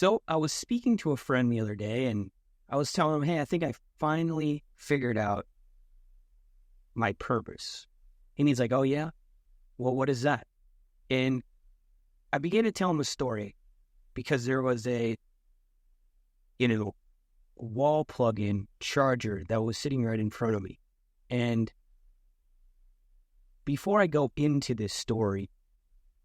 So I was speaking to a friend the other day and I was telling him, hey, I think I finally figured out my purpose. And he's like, oh, yeah? Well, what is that? And I began to tell him a story because there was a, wall plug-in charger that was sitting right in front of me. And before I go into this story,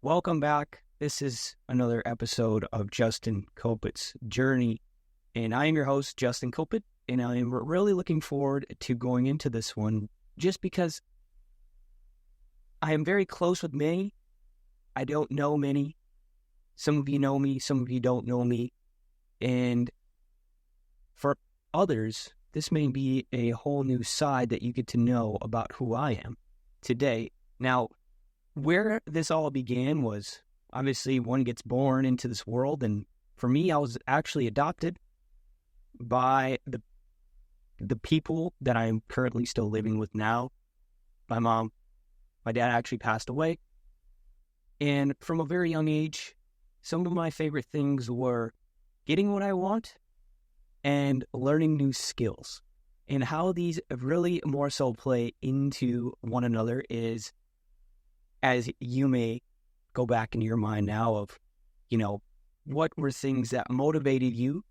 welcome back. This is another episode of Justin Kopet's Journey. And I am your host, Justin Kopet, and I am really looking forward to going into this one just because I am very close with many. I don't know many. Some of you know me, some of you don't know me. And for others, this may be a whole new side that you get to know about who I am today. Now, where this all began was obviously one gets born into this world, and for me, I was actually adopted by the people that I'm currently still living with now. My mom, my dad actually passed away. And from a very young age, some of my favorite things were getting what I want and learning new skills. And how these really more so play into one another is, as you may go back into your mind now of, what were things that motivated you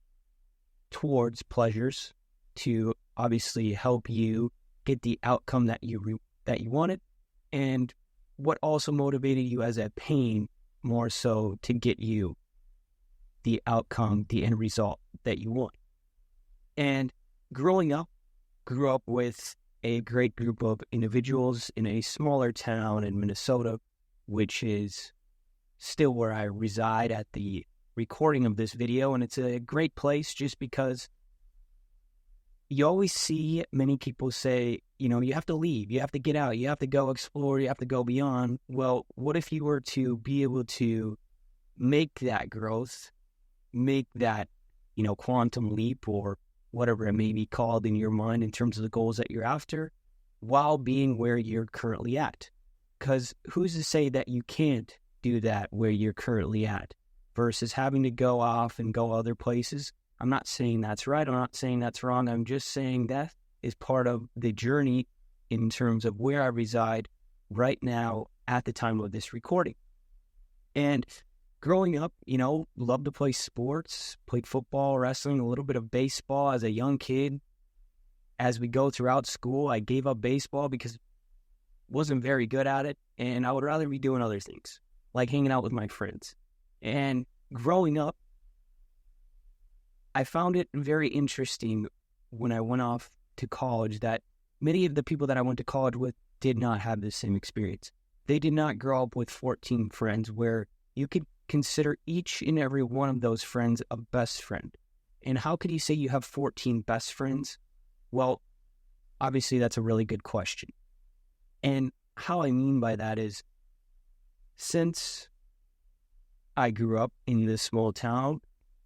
towards pleasures to obviously help you get the outcome that you wanted, and what also motivated you as a pain more so to get you the outcome, the end result that you want. And grew up with a great group of individuals in a smaller town in Minnesota, which is still where I reside at the recording of this video. And it's a great place just because you always see many people say, you have to leave, you have to get out, you have to go explore, you have to go beyond. Well, what if you were to be able to make that growth, make that, quantum leap or whatever it may be called in your mind in terms of the goals that you're after, while being where you're currently at? Because who's to say that you can't do that where you're currently at versus having to go off and go other places? I'm not saying that's right. I'm not saying that's wrong. I'm just saying that is part of the journey in terms of where I reside right now at the time of this recording. And growing up, loved to play sports, played football, wrestling, a little bit of baseball as a young kid. As we go throughout school, I gave up baseball because I wasn't very good at it, and I would rather be doing other things, like hanging out with my friends. And growing up, I found it very interesting when I went off to college that many of the people that I went to college with did not have the same experience. They did not grow up with 14 friends where you could consider each and every one of those friends a best friend. And how could you say you have 14 best friends? Well, obviously that's a really good question. And how I mean by that is, since I grew up in this small town,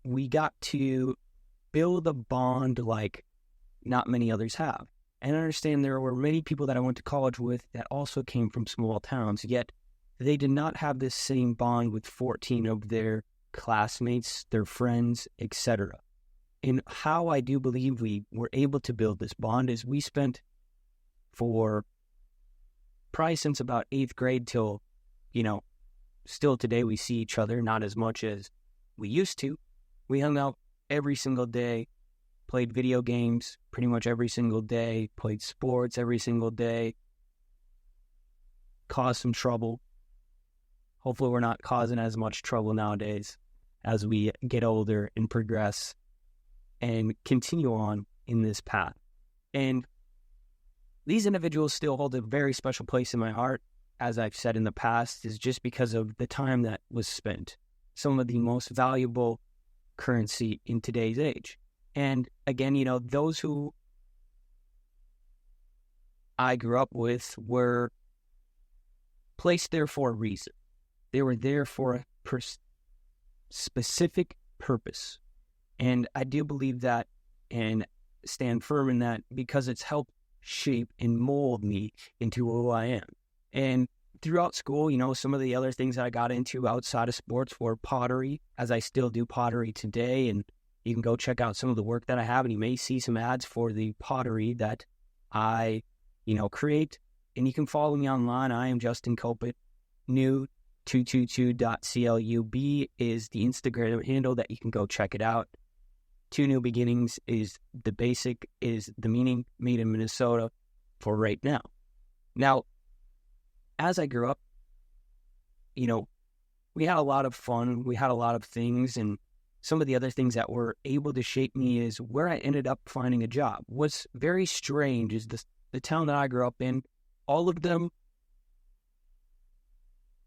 we got to build a bond like not many others have. And I understand there were many people that I went to college with that also came from small towns, yet they did not have this same bond with 14 of their classmates, their friends, etc. And how I do believe we were able to build this bond is we spent for probably since about 8th grade till, still today we see each other, not as much as we used to. We hung out every single day, played video games pretty much every single day, played sports every single day, caused some trouble. Hopefully we're not causing as much trouble nowadays as we get older and progress and continue on in this path. And these individuals still hold a very special place in my heart, as I've said in the past, is just because of the time that was spent. Some of the most valuable currency in today's age. And again, those who I grew up with were placed there for a reason. They were there for a specific purpose. And I do believe that and stand firm in that because it's helped shape and mold me into who I am. And throughout school, some of the other things that I got into outside of sports were pottery, as I still do pottery today. And you can go check out some of the work that I have, and you may see some ads for the pottery that I, create. And you can follow me online. I am Justin Kopet. New222.club is the Instagram handle that you can go check it out. Two New Beginnings is the basic, is the meaning, made in Minnesota for right now. Now, as I grew up, we had a lot of fun. We had a lot of things, and some of the other things that were able to shape me is where I ended up finding a job. What's very strange is the town that I grew up in, all of them,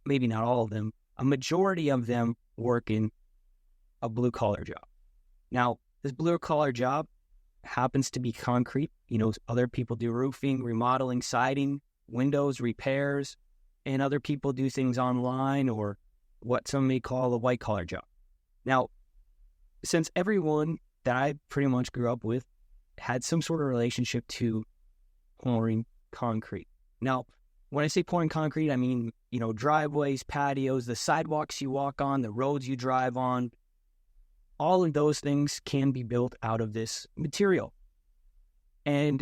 maybe not all of them, a majority of them work in a blue-collar job. Now, this blue-collar job happens to be concrete. Other people do roofing, remodeling, siding, windows, repairs, and other people do things online or what some may call a white-collar job. Now, since everyone that I pretty much grew up with had some sort of relationship to pouring concrete. Now, when I say pouring concrete, I mean, driveways, patios, the sidewalks you walk on, the roads you drive on, all of those things can be built out of this material. And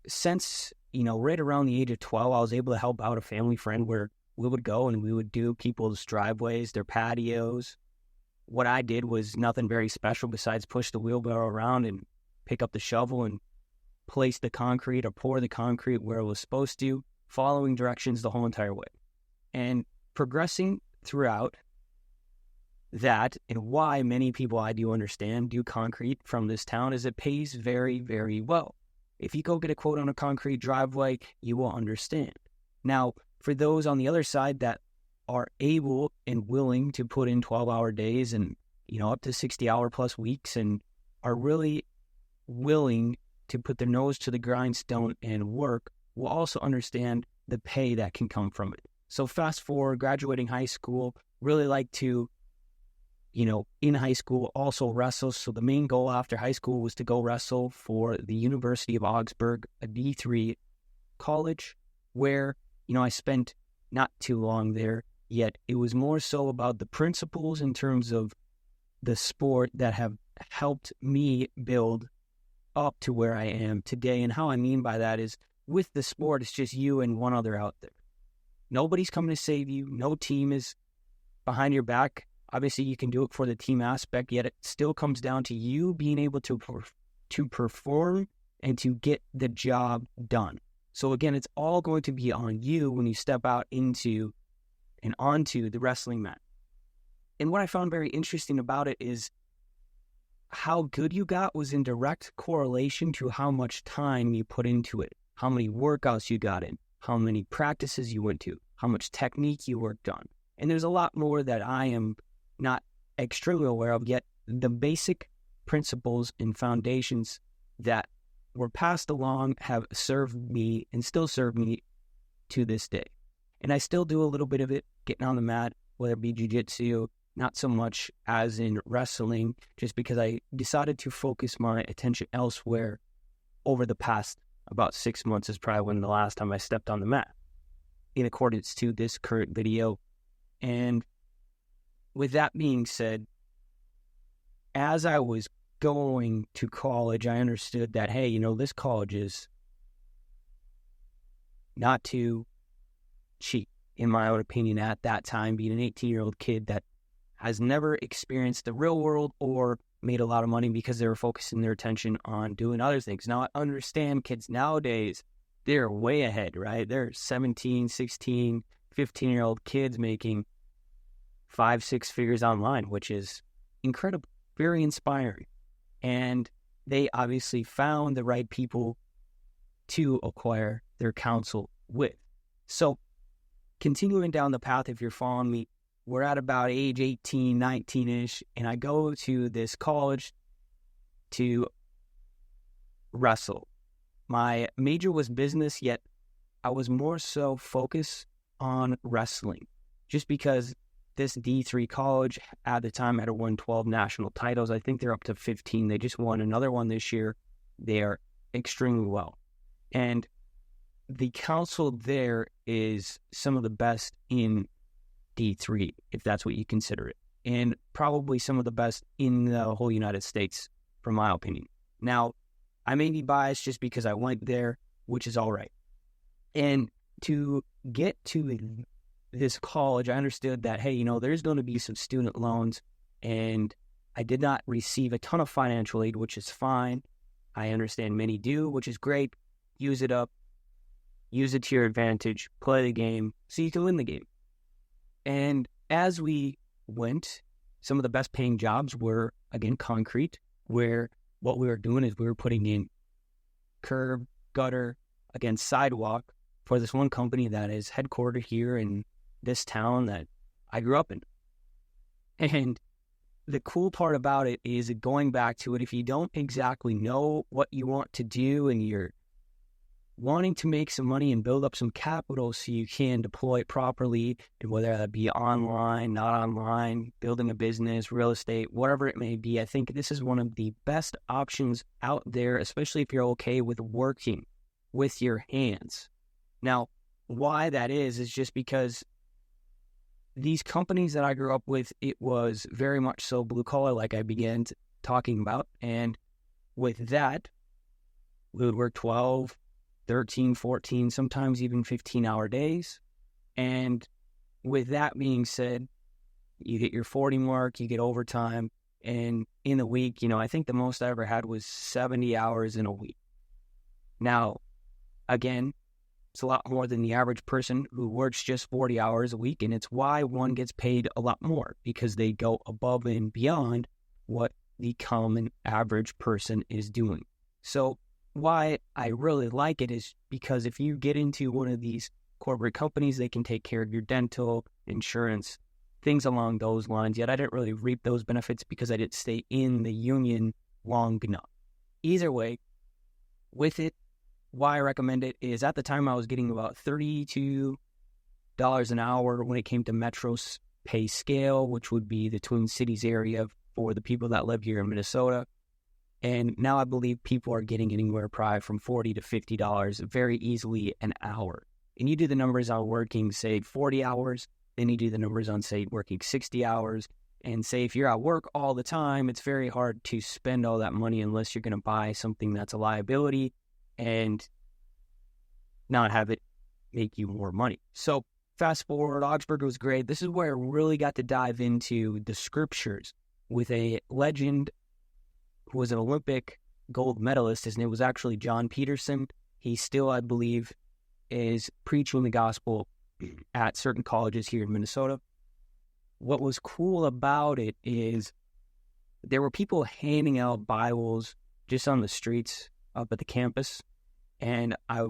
since, right around the age of 12, I was able to help out a family friend where we would go and we would do people's driveways, their patios. What I did was nothing very special besides push the wheelbarrow around and pick up the shovel and place the concrete or pour the concrete where it was supposed to, following directions the whole entire way. And progressing throughout that, and why many people I do understand do concrete from this town, is it pays very, very well. If you go get a quote on a concrete driveway, you will understand. Now, for those on the other side that are able and willing to put in 12-hour days and, up to 60-hour plus weeks, and are really willing to put their nose to the grindstone and work, will also understand the pay that can come from it. So fast forward, graduating high school, really like to, in high school, also wrestle. So the main goal after high school was to go wrestle for the University of Augsburg, a D3 college, where, I spent not too long there, yet it was more so about the principles in terms of the sport that have helped me build up to where I am today. And how I mean by that is, with the sport, it's just you and one other out there. Nobody's coming to save you. No team is behind your back. Obviously, you can do it for the team aspect, yet it still comes down to you being able to perform and to get the job done. So again, it's all going to be on you when you step out into and onto the wrestling mat. And what I found very interesting about it is how good you got was in direct correlation to how much time you put into it, how many workouts you got in, how many practices you went to, how much technique you worked on. And there's a lot more that I am not extremely aware of, yet the basic principles and foundations that were passed along have served me and still serve me to this day. And I still do a little bit of it, getting on the mat, whether it be jiu-jitsu, not so much as in wrestling, just because I decided to focus my attention elsewhere over the past about 6 months is probably when the last time I stepped on the mat, in accordance to this current video. And with that being said, as I was going to college, I understood that, hey, this college is not too cheap, in my own opinion, at that time, being an 18-year-old kid that has never experienced the real world or made a lot of money because they were focusing their attention on doing other things. Now, I understand kids nowadays, they're way ahead, right? They're 17, 16, 15-year-old kids making 5-6 figures online, which is incredible, very inspiring. And they obviously found the right people to acquire their counsel with. So continuing down the path, if you're following me, we're at about age 18, 19-ish, and I go to this college to wrestle. My major was business, yet I was more so focused on wrestling, just because this D3 college at the time had won 12 national titles. I think they're up to 15. They just won another one this year. They are extremely well. And the council there is some of the best in D3, if that's what you consider it, and probably some of the best in the whole United States, from my opinion. Now, I may be biased just because I went there, which is all right. And to get to this college, I understood that, hey, there's going to be some student loans, and I did not receive a ton of financial aid, which is fine. I understand many do, which is great. Use it up, use it to your advantage, play the game so you can win the game. And as we went, some of the best paying jobs were, again, concrete, where what we were doing is we were putting in curb, gutter, again, sidewalk for this one company that is headquartered here in this town that I grew up in. And the cool part about it is going back to it, if you don't exactly know what you want to do and you're wanting to make some money and build up some capital so you can deploy it properly, and whether that be online, not online, building a business, real estate, whatever it may be, I think this is one of the best options out there, especially if you're okay with working with your hands. Now, why that is just because these companies that I grew up with, it was very much so blue collar, like I began talking about. And with that, we would work 12, 13, 14, sometimes even 15-hour days. And with that being said, you get your 40 mark, you get overtime. And in a week, I think the most I ever had was 70 hours in a week. Now, again, it's a lot more than the average person who works just 40 hours a week. And it's why one gets paid a lot more, because they go above and beyond what the common average person is doing. So why I really like it is because if you get into one of these corporate companies, they can take care of your dental, insurance, things along those lines. Yet I didn't really reap those benefits because I didn't stay in the union long enough. Either way, with it, why I recommend it is at the time I was getting about $32 an hour when it came to Metro pay scale, which would be the Twin Cities area for the people that live here in Minnesota. And now I believe people are getting anywhere probably from $40 to $50 very easily an hour. And you do the numbers on working, say, 40 hours, then you do the numbers on, say, working 60 hours. And say if you're at work all the time, it's very hard to spend all that money unless you're going to buy something that's a liability and not have it make you more money. So fast forward, Augsburg was great. This is where I really got to dive into the scriptures with a legend who was an Olympic gold medalist. His name was actually John Peterson. He still, I believe, is preaching the gospel at certain colleges here in Minnesota. What was cool about it is there were people handing out Bibles just on the streets up at the campus. And I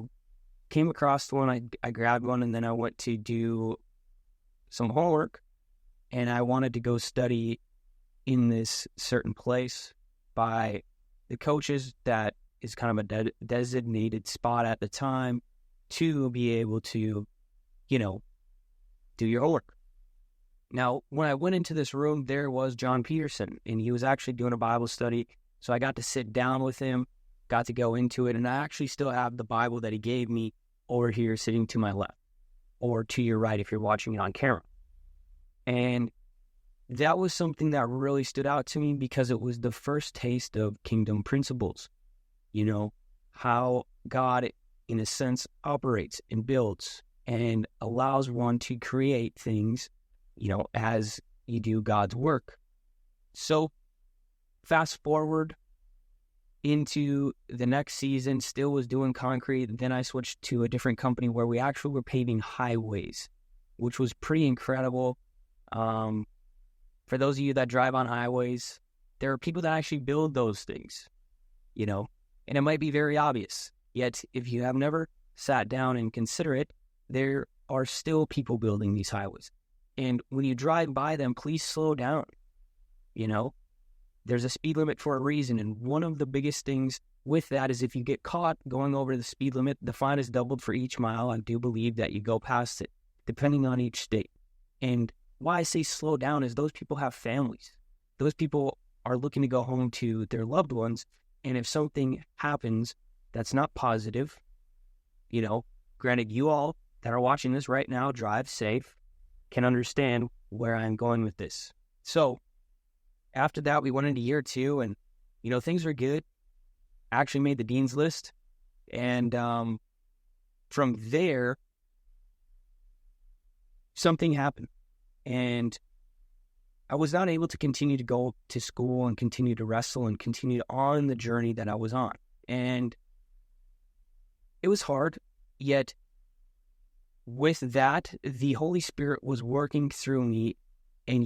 came across one, I grabbed one, and then I went to do some homework, and I wanted to go study in this certain place by the coaches that is kind of a designated spot at the time to be able to, do your homework. Now, when I went into this room, there was John Peterson, and he was actually doing a Bible study. So I got to sit down with him, got to go into it, and I actually still have the Bible that he gave me over here sitting to my left, or to your right if you're watching it on camera. And that was something that really stood out to me because it was the first taste of kingdom principles. How God, in a sense, operates and builds and allows one to create things, as you do God's work. So fast forward into the next season, still was doing concrete. Then I switched to a different company where we actually were paving highways, which was pretty incredible. For those of you that drive on highways, there are people that actually build those things, and it might be very obvious. Yet, if you have never sat down and consider it, there are still people building these highways. And when you drive by them, please slow down. There's a speed limit for a reason. And one of the biggest things with that is if you get caught going over the speed limit, the fine is doubled for each mile. I do believe that you go past it, depending on each state. And why I say slow down is those people have families. Those people are looking to go home to their loved ones. And if something happens that's not positive, Granted, you all that are watching this right now, drive safe, can understand where I'm going with this. So after that, we went into year 2 and, things were good. Actually made the dean's list. And from there, something happened. And I was not able to continue to go to school and continue to wrestle and continue on the journey that I was on. And it was hard, yet with that, the Holy Spirit was working through me, and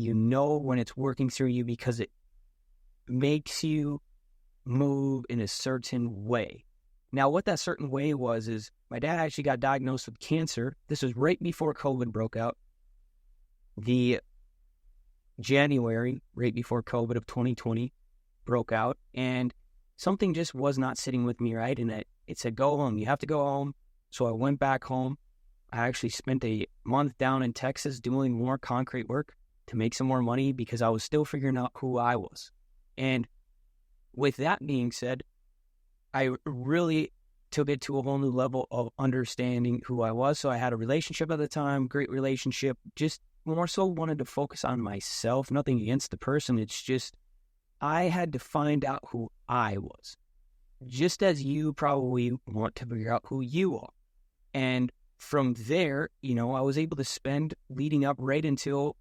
when it's working through you because it makes you move in a certain way. Now, what that certain way was is my dad actually got diagnosed with cancer. This was right before COVID broke out. The January, right before COVID of 2020 broke out, and something just was not sitting with me right, and it said, go home. You have to go home. So I went back home. I actually spent a month down in Texas doing more concrete work to make some more money because I was still figuring out who I was. And with that being said, I really took it to a whole new level of understanding who I was. So I had a relationship at the time, great relationship, just more so wanted to focus on myself, nothing against the person. It's just I had to find out who I was, just as you probably want to figure out who you are. And from there, I was able to spend leading up right until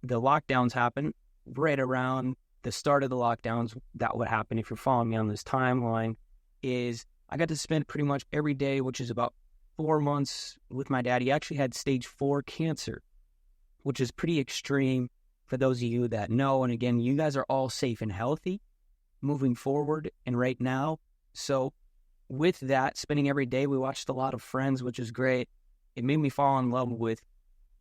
the lockdowns happened, right around the start of the lockdowns. That would happen if you're following me on this timeline, is I got to spend pretty much every day, which is about 4 months with my dad. He actually had stage 4 cancer, which is pretty extreme for those of you that know. And again, you guys are all safe and healthy moving forward and right now. So with that, spending every day, we watched a lot of Friends, which is great. It made me fall in love with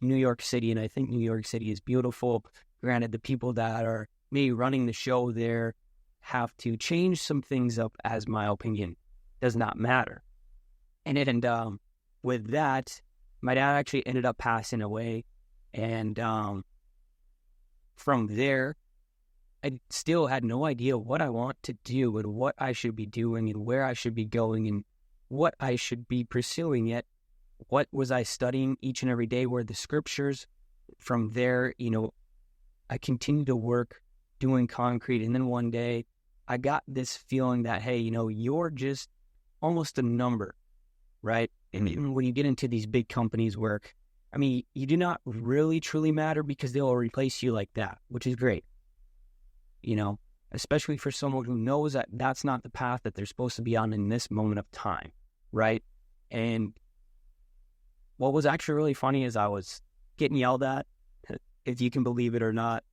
New York City, and I think New York City is beautiful. Granted, the people that are maybe running the show there have to change some things up, as my opinion does not matter. And with that, my dad actually ended up passing away. And from there, I still had no idea what I want to do and what I should be doing and where I should be going and what I should be pursuing. Yet, what was I studying each and every day were the scriptures. From there, I continued to work doing concrete. And then one day I got this feeling that, hey, you're just almost a number, right? And when you get into these big companies work, you do not really truly matter because they'll replace you like that, which is great. Especially for someone who knows that that's not the path that they're supposed to be on in this moment of time, right? And what was actually really funny is I was getting yelled at, if you can believe it or not.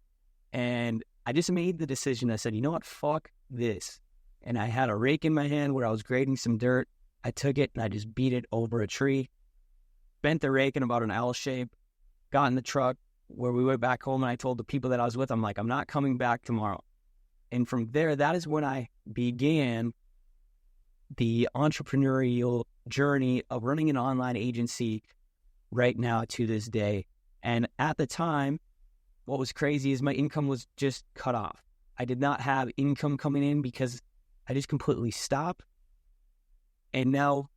And I just made the decision. I said, you know what, fuck this. And I had a rake in my hand where I was grading some dirt. I took it and I just beat it over a tree, bent the rake in about an L shape, got in the truck where we went back home, and I told the people that I was with, I'm like, I'm not coming back tomorrow. And from there, that is when I began the entrepreneurial journey of running an online agency right now to this day. And at the time, what was crazy is my income was just cut off. I did not have income coming in because I just completely stopped. And now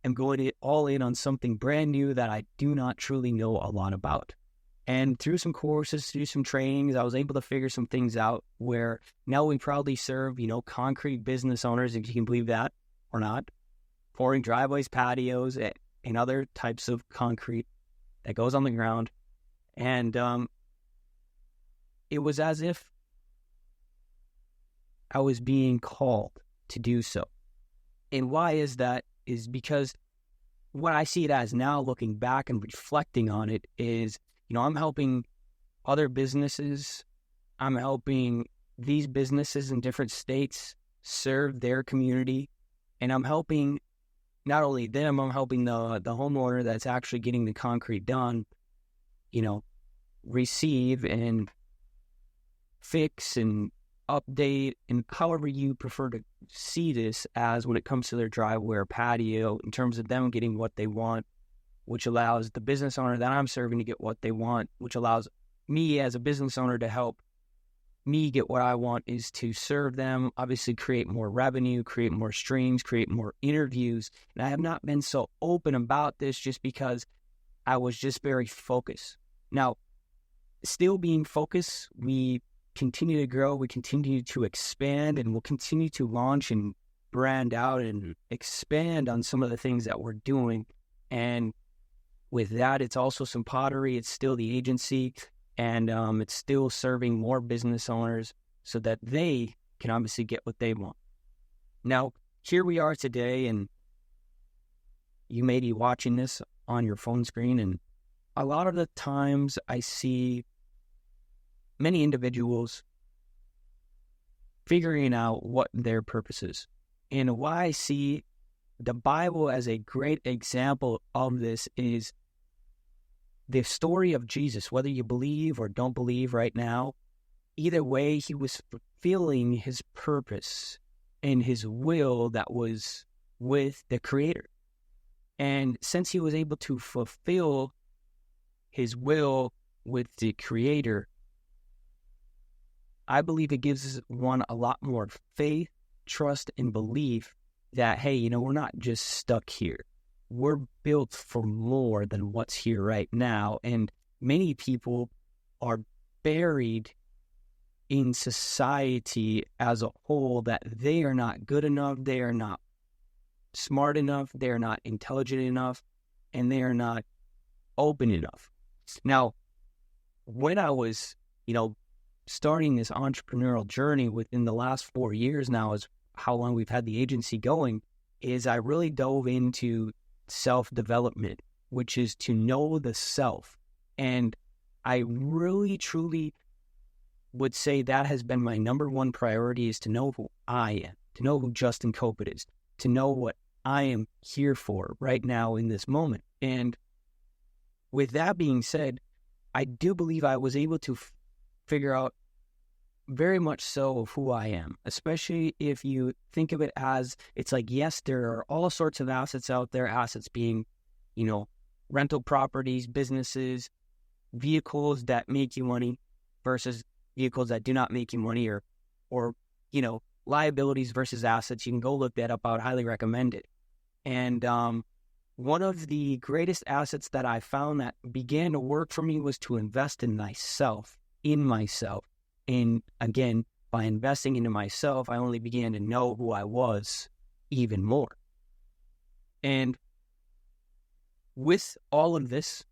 I'm going all in on something brand new that I do not truly know a lot about. And through some courses, through some trainings, I was able to figure some things out where now we proudly serve, concrete business owners, if you can believe that or not, pouring driveways, patios, and other types of concrete that goes on the ground. And it was as if I was being called to do so. And why is that? Is because what I see it as now, looking back and reflecting on it, is, I'm helping other businesses. I'm helping these businesses in different states serve their community. And I'm helping not only them, I'm helping the homeowner that's actually getting the concrete done, receive and fix and update, and however you prefer to see this as when it comes to their driveway or patio, in terms of them getting what they want, which allows the business owner that I'm serving to get what they want, which allows me as a business owner to help me get what I want is to serve them, obviously create more revenue, create more streams, create more interviews. And I have not been so open about this just because I was just very focused. Now, still being focused, we continue to grow, we continue to expand, and we'll continue to launch and brand out and expand on some of the things that we're doing. And with that, it's also some pottery. It's still the agency, and it's still serving more business owners so that they can obviously get what they want. Now, here we are today, and you may be watching this on your phone screen, and a lot of the times I see many individuals figuring out what their purpose is. And why I see the Bible as a great example of this is the story of Jesus. Whether you believe or don't believe right now, either way, he was fulfilling his purpose and his will that was with the Creator. And since he was able to fulfill his will with the Creator, I believe it gives one a lot more faith, trust, and belief that, hey, we're not just stuck here. We're built for more than what's here right now. And many people are buried in society as a whole that they are not good enough, they are not smart enough, they are not intelligent enough, and they are not open enough. Now, when I was, starting this entrepreneurial journey within the last 4 years now is how long we've had the agency going, is I really dove into self-development, which is to know the self. And I really, truly would say that has been my number one priority, is to know who I am, to know who Justin Kopet is, to know what I am here for right now in this moment. And with that being said, I do believe I was able to figure out very much so of who I am, especially if you think of it as, it's like, yes, there are all sorts of assets out there, assets being, rental properties, businesses, vehicles that make you money versus vehicles that do not make you money, or liabilities versus assets. You can go look that up. I would highly recommend it. And one of the greatest assets that I found that began to work for me was to invest in myself. And again, by investing into myself, I only began to know who I was even more. And with all of this,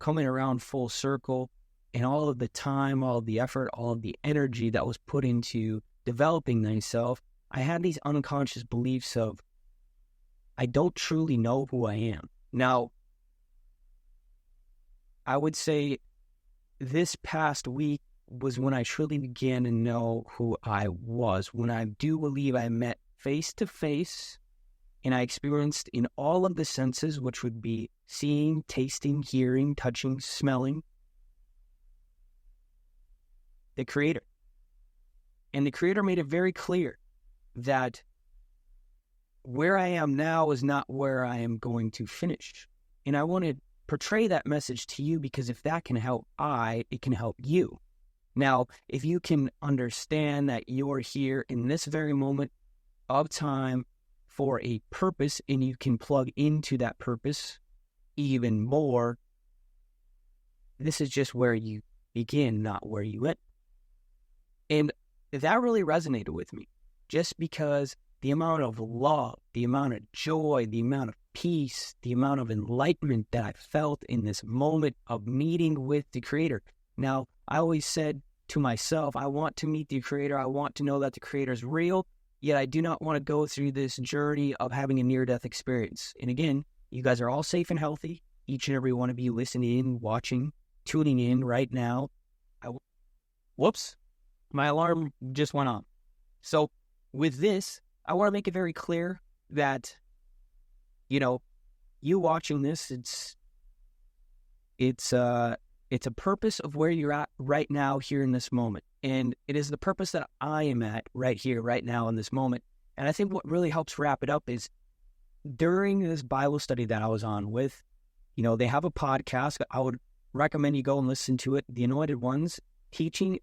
coming around full circle, and all of the time, all of the effort, all of the energy that was put into developing myself, I had these unconscious beliefs of, I don't truly know who I am. Now, I would say this past week was when I truly began to know who I was, when I do believe I met face to face and I experienced in all of the senses, which would be seeing, tasting, hearing, touching, smelling, the Creator. And the Creator made it very clear that where I am now is not where I am going to finish. And I want to portray that message to you, because if that can help it can help you. Now, if you can understand that you're here in this very moment of time for a purpose, and you can plug into that purpose even more, this is just where you begin, not where you end. And that really resonated with me, just because the amount of love, the amount of joy, the amount of peace, the amount of enlightenment that I felt in this moment of meeting with the Creator. Now, I always said to myself, I want to meet the Creator. I want to know that the Creator is real, yet I do not want to go through this journey of having a near-death experience. And again, you guys are all safe and healthy. Each and every one of you listening in, watching, tuning in right now. Whoops, my alarm just went on. So with this, I want to make it very clear that, you watching this, it's a purpose of where you're at right now, here in this moment. And it is the purpose that I am at right here, right now in this moment. And I think what really helps wrap it up is during this Bible study that I was on with, they have a podcast. I would recommend you go and listen to it. The Anointed Ones, teaching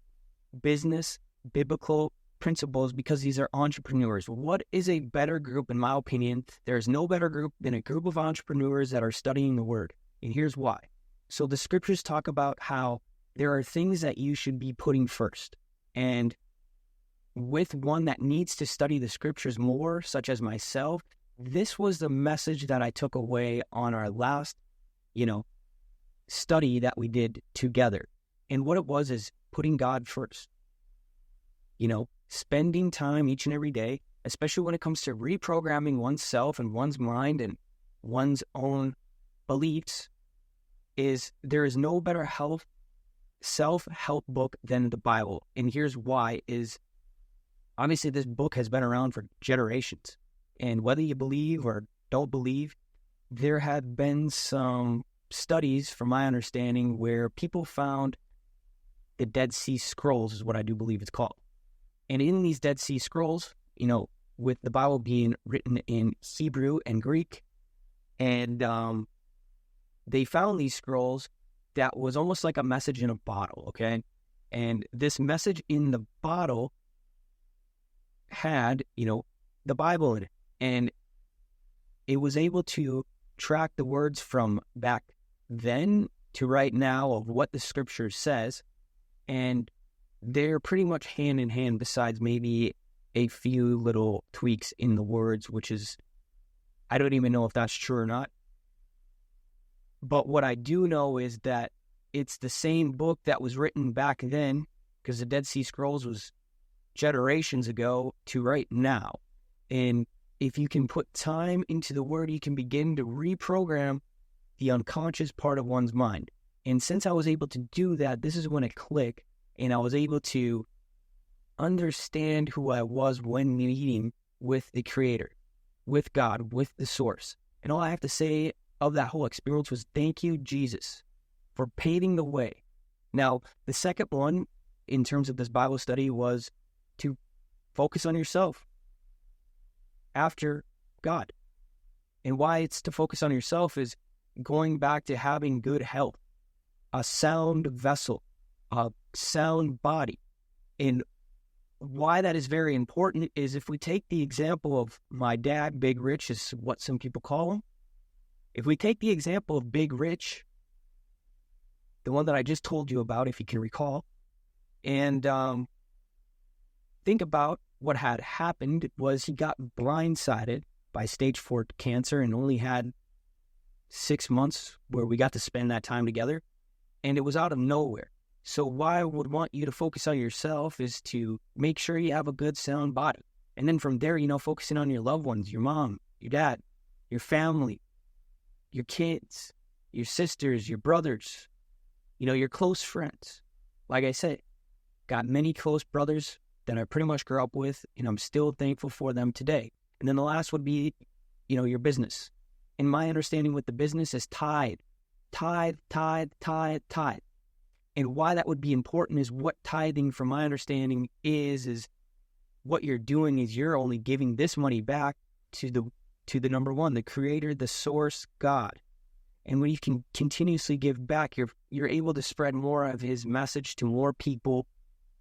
business biblical principles because these are entrepreneurs. What is a better group, in my opinion? There's no better group than a group of entrepreneurs that are studying the Word. And here's why. So the scriptures talk about how there are things that you should be putting first. And with one that needs to study the scriptures more, such as myself, this was the message that I took away on our last, study that we did together. And what it was is putting God first. Spending time each and every day, especially when it comes to reprogramming oneself and one's mind and one's own beliefs, there is no better self-help book than the Bible. And here's why is, obviously this book has been around for generations. And whether you believe or don't believe, there have been some studies, from my understanding, where people found the Dead Sea Scrolls, is what I do believe it's called. And in these Dead Sea Scrolls, with the Bible being written in Hebrew and Greek, and they found these scrolls that was almost like a message in a bottle, okay? And this message in the bottle had, the Bible in it. And it was able to track the words from back then to right now of what the scripture says. And they're pretty much hand in hand, besides maybe a few little tweaks in the words, which is, I don't even know if that's true or not. But what I do know is that it's the same book that was written back then, because the Dead Sea Scrolls was generations ago to right now. And if you can put time into the Word, you can begin to reprogram the unconscious part of one's mind. And since I was able to do that, this is when it clicked, and I was able to understand who I was when meeting with the Creator, with God, with the Source. And all I have to say of that whole experience was, thank you, Jesus, for paving the way. Now, the second one, in terms of this Bible study, was to focus on yourself after God. And why it's to focus on yourself is going back to having good health, a sound vessel, a sound body. And why that is very important is, if we take the example of my dad, Big Rich is what some people call him. If we take the example of Big Rich, the one that I just told you about, if you can recall, and think about what had happened was he got blindsided by stage 4 cancer and only had 6 months where we got to spend that time together, and it was out of nowhere. So why I would want you to focus on yourself is to make sure you have a good sound body. And then from there, focusing on your loved ones, your mom, your dad, your family, your kids, your sisters, your brothers, your close friends. Like I said, got many close brothers that I pretty much grew up with, and I'm still thankful for them today. And then the last would be, your business. And my understanding with the business is tithe. And why that would be important is what tithing, from my understanding, is what you're doing is you're only giving this money back to the number one, the Creator, the Source, God. And when you can continuously give back, you're able to spread more of His message to more people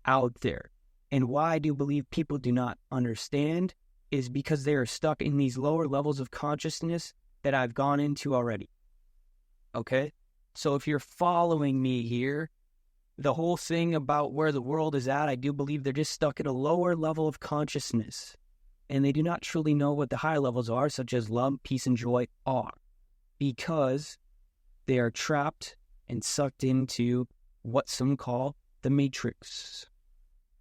out there. And why I do believe people do not understand is because they are stuck in these lower levels of consciousness that I've gone into already. Okay? So if you're following me here, the whole thing about where the world is at, I do believe they're just stuck at a lower level of consciousness. And they do not truly know what the higher levels are, such as love, peace, and joy are. Because they are trapped and sucked into what some call the Matrix.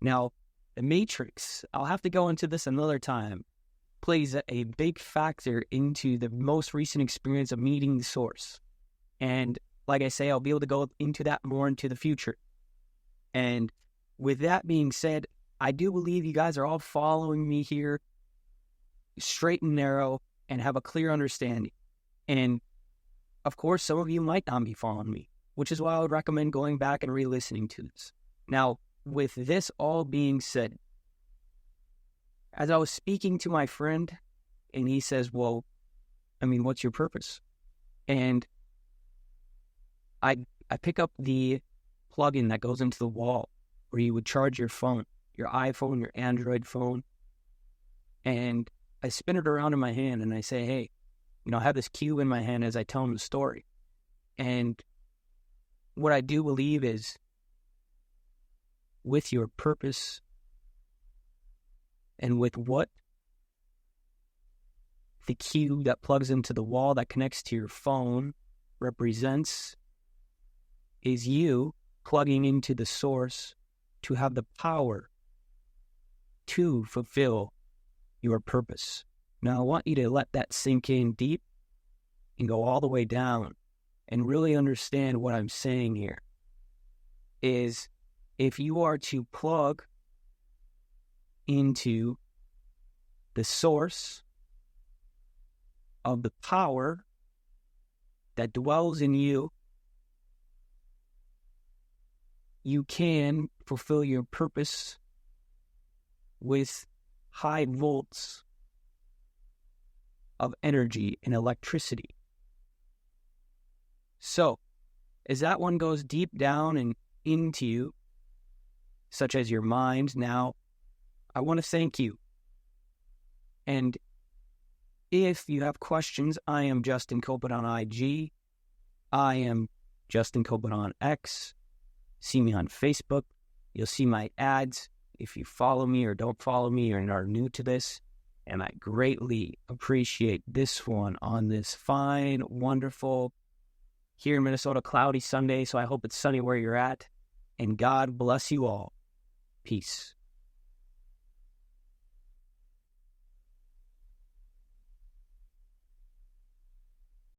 Now, the Matrix, I'll have to go into this another time, plays a big factor into the most recent experience of meeting the Source. And like I say, I'll be able to go into that more into the future. And with that being said, I do believe you guys are all following me here straight and narrow and have a clear understanding. And of course, some of you might not be following me, which is why I would recommend going back and re-listening to this. Now, with this all being said, as I was speaking to my friend, and he says, well, what's your purpose? And I pick up the plug-in that goes into the wall where you would charge your phone, your iPhone, your Android phone, and I spin it around in my hand and I say, hey, I have this cube in my hand as I tell them the story. And what I do believe is with your purpose and with what the cube that plugs into the wall that connects to your phone represents is you plugging into the source to have the power to fulfill your purpose. Now, I want you to let that sink in deep and go all the way down and really understand what I'm saying here. Is if you are to plug into the source of the power that dwells in you, you can fulfill your purpose with high volts of energy and electricity. So, as that one goes deep down and into you, such as your mind, now, I want to thank you. And if you have questions, I am Justin Kopet on IG. I am Justin Kopet on X. See me on Facebook. You'll see my ads if you follow me or don't follow me or are new to this. And I greatly appreciate this one on this fine, wonderful, here in Minnesota, cloudy Sunday. So I hope it's sunny where you're at. And God bless you all. Peace.